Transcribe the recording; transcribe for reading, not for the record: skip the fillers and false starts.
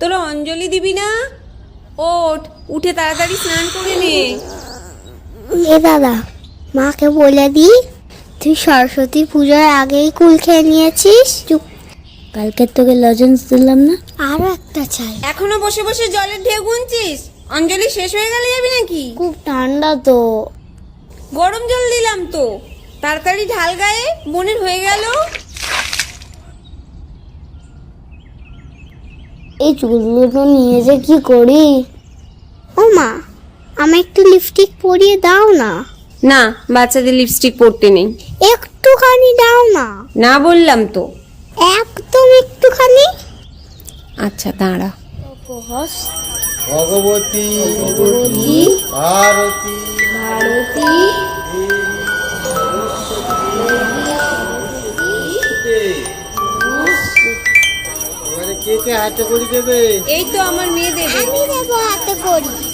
তোরা অঞ্জলি দিবি না? ওঠ, উঠে তাড়াতাড়ি স্নান করে নে। এ দাদা, মাকে বলে দি তুই সরস্বতী পূজার আগেই কুল খেয়ে নিয়েছিস। চুপ, কালকে তোকে লজেন্স দিলাম না, আরো একটা চাই। এখনো বসে বসে জলের ঢেউ গুনছিস? অঞ্জলি শেষ হয়ে গেলে যাবি নাকি? খুব ঠান্ডা তো। গরম জল দিলাম তো, তাড়াতাড়ি ঢাল গায়ে, বোনের হয়ে গেল। এই চুলগুলো নিয়ে যে কি করি। ও মা, আমি একটু লিপস্টিক পরিয়ে দাও না। না, বাচ্চাদের লিপস্টিক পরতে নেই। একটুখানি দাও না। না বললাম তো। একদম একটুখানি। আচ্ছা দাঁড়া। ভগবতী ভারতী এবারে কে কে হাতে করে দেবে? এই তো আমার মেয়ে দেবে। আমি দেবো হাতে করি।